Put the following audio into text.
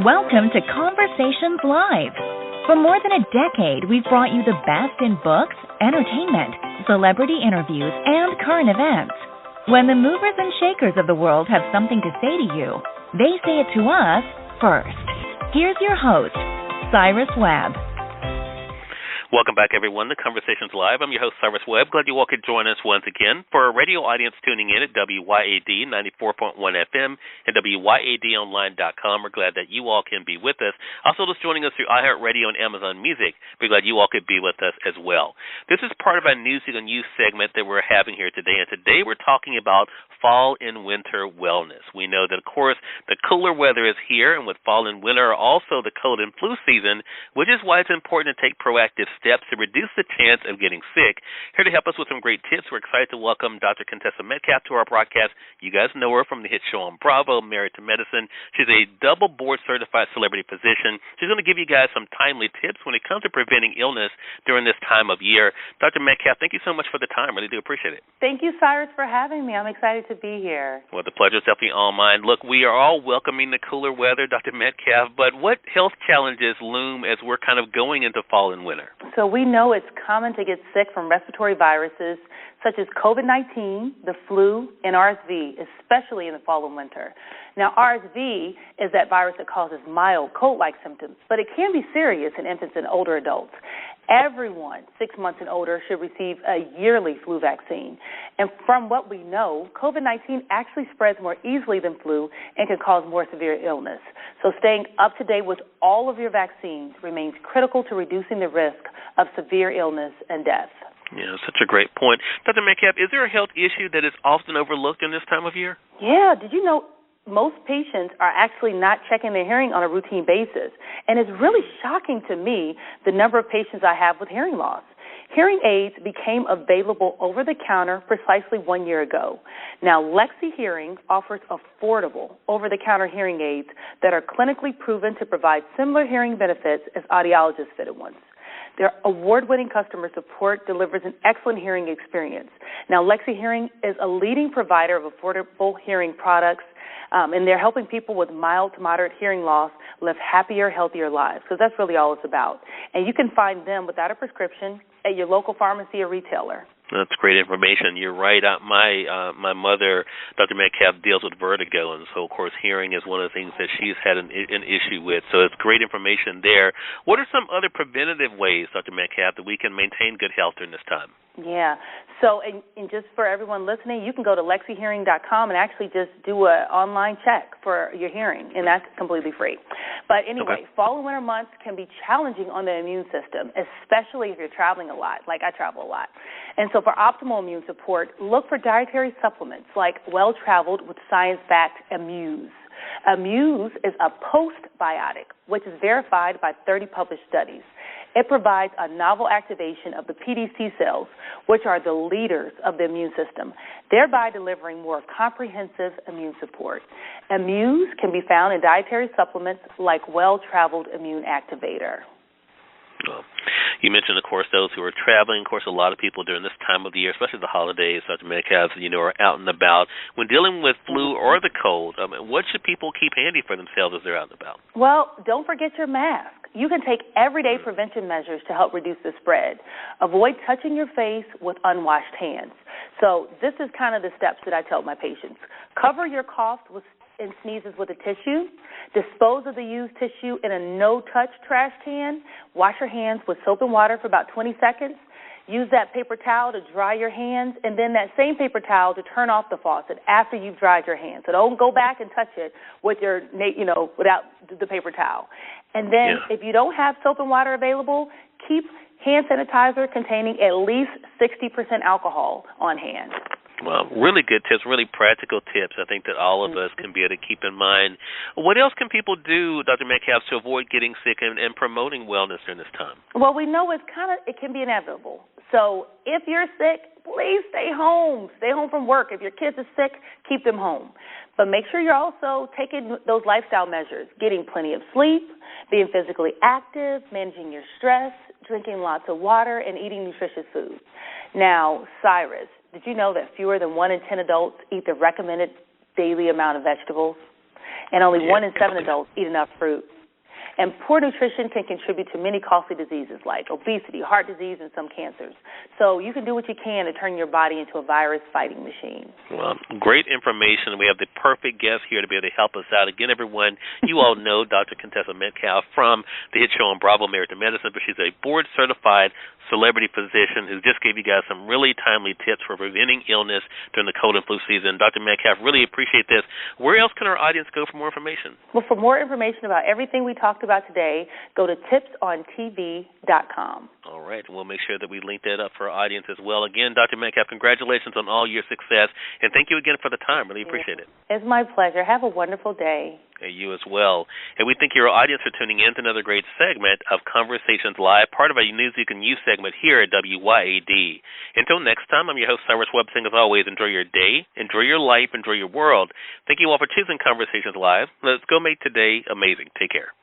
Welcome to Conversations Live. For more than a decade, we've brought you the best in books, entertainment, celebrity interviews, and current events. When the movers and shakers of the world have something to say to you, they say it to us first. Here's your host, Cyrus Webb. Welcome back, everyone, to Conversations Live. I'm your host, Cyrus Webb. Glad you all could join us once again. For our radio audience tuning in at WYAD 94.1 FM and WYADonline.com, we're glad that you all can be with us. Also, just joining us through iHeartRadio and Amazon Music, we're glad you all could be with us as well. This is part of our Music and Youth segment that we're having here today, and today we're talking about fall and winter wellness. We know that, of course, the cooler weather is here, and with fall and winter are also the cold and flu season, which is why it's important to take proactive steps to reduce the chance of getting sick. Here to help us with some great tips, we're excited to welcome Dr. Contessa Metcalfe to our broadcast. You guys know her from the hit show on Bravo, Married to Medicine. She's a double board-certified celebrity physician. She's going to give you guys some timely tips when it comes to preventing illness during this time of year. Dr. Metcalfe, thank you so much for the time. Really do appreciate it. Thank you, Cyrus, for having me. I'm excited to be here. Well, the pleasure is definitely all mine. Look, we are all welcoming the cooler weather, Dr. Metcalfe, but what health challenges loom as we're kind of going into fall and winter? So we know it's common to get sick from respiratory viruses such as COVID-19, the flu, and RSV, especially in the fall and winter. Now, RSV is that virus that causes mild cold-like symptoms, but it can be serious in infants and older adults. Everyone 6 months and older should receive a yearly flu vaccine. And from what we know, COVID-19 actually spreads more easily than flu and can cause more severe illness. So staying up to date with all of your vaccines remains critical to reducing the risk of severe illness and death. Yeah, such a great point. Dr. Metcalfe, is there a health issue that is often overlooked in this time of year? Yeah, did you know most patients are actually not checking their hearing on a routine basis? And it's really shocking to me the number of patients I have with hearing loss. Hearing aids became available over-the-counter precisely 1 year ago. Now, Lexi Hearing offers affordable over-the-counter hearing aids that are clinically proven to provide similar hearing benefits as audiologist-fitted ones. Their award-winning customer support delivers an excellent hearing experience. Now, Lexi Hearing is a leading provider of affordable hearing products, and they're helping people with mild to moderate hearing loss live happier, healthier lives, because that's really all it's about. And you can find them without a prescription at your local pharmacy or retailer. That's great information. You're right. My mother, Dr. Metcalfe, deals with vertigo, and so, of course, hearing is one of the things that she's had an issue with. So it's great information there. What are some other preventative ways, Dr. Metcalfe, that we can maintain good health during this time? Yeah. So, and just for everyone listening, you can go to lexihearing.com and actually just do an online check for your hearing, and that's completely free. But anyway, fall and winter months can be challenging on the immune system, especially if you're traveling a lot, like I travel a lot. And so for optimal immune support, look for dietary supplements like Well-Traveled with science-backed Amuse. Amuse is a postbiotic, which is verified by 30 published studies. It provides a novel activation of the PDC cells, which are the leaders of the immune system, thereby delivering more comprehensive immune support. Amuse can be found in dietary supplements like Well-Traveled Immune Activator. Well, you mentioned, of course, those who are traveling. Of course, a lot of people during this time of the year, especially the holidays, Dr. Metcalfe, are out and about. When dealing with flu or the cold, what should people keep handy for themselves as they're out and about? Well, don't forget your mask. You can take everyday prevention measures to help reduce the spread. Avoid touching your face with unwashed hands. So this is kind of the steps that I tell my patients. Cover your coughs and sneezes with a tissue. Dispose of the used tissue in a no-touch trash can. Wash your hands with soap and water for about 20 seconds. Use that paper towel to dry your hands, and then that same paper towel to turn off the faucet after you've dried your hands. So don't go back and touch it with your, without the paper towel. And then if you don't have soap and water available, keep hand sanitizer containing at least 60% alcohol on hand. Well, really good tips, really practical tips I think that all of us can be able to keep in mind. What else can people do, Dr. Metcalfe, to avoid getting sick and promoting wellness during this time? Well, we know it can be inevitable. So if you're sick, please stay home. Stay home from work. If your kids are sick, keep them home. But make sure you're also taking those lifestyle measures, getting plenty of sleep, being physically active, managing your stress, drinking lots of water, and eating nutritious food. Now, Cyrus, did you know that fewer than 1 in 10 adults eat the recommended daily amount of vegetables? and only 1 in 7 adults eat enough fruit. And poor nutrition can contribute to many costly diseases like obesity, heart disease, and some cancers. So you can do what you can to turn your body into a virus-fighting machine. Well, great information. We have the perfect guest here to be able to help us out. Again, everyone, you all know Dr. Contessa Metcalfe from the hit show on Bravo, Married to Medicine, but she's a board-certified celebrity physician who just gave you guys some really timely tips for preventing illness during the cold and flu season. Dr. Metcalfe, really appreciate this. Where else can our audience go for more information? Well, for more information about everything we talked about today, go to tipsontv.com. All right, and we'll make sure that we link that up for our audience as well. Again, Dr. Metcalfe, congratulations on all your success, and thank you again for the time. Really appreciate it. It's my pleasure. Have a wonderful day. And you as well. And we thank your audience for tuning in to another great segment of Conversations Live, part of our News You Can Use segment here at WYAD. Until next time, I'm your host, Cyrus Webb, saying as always, enjoy your day, enjoy your life, enjoy your world. Thank you all for choosing Conversations Live. Let's go make today amazing. Take care.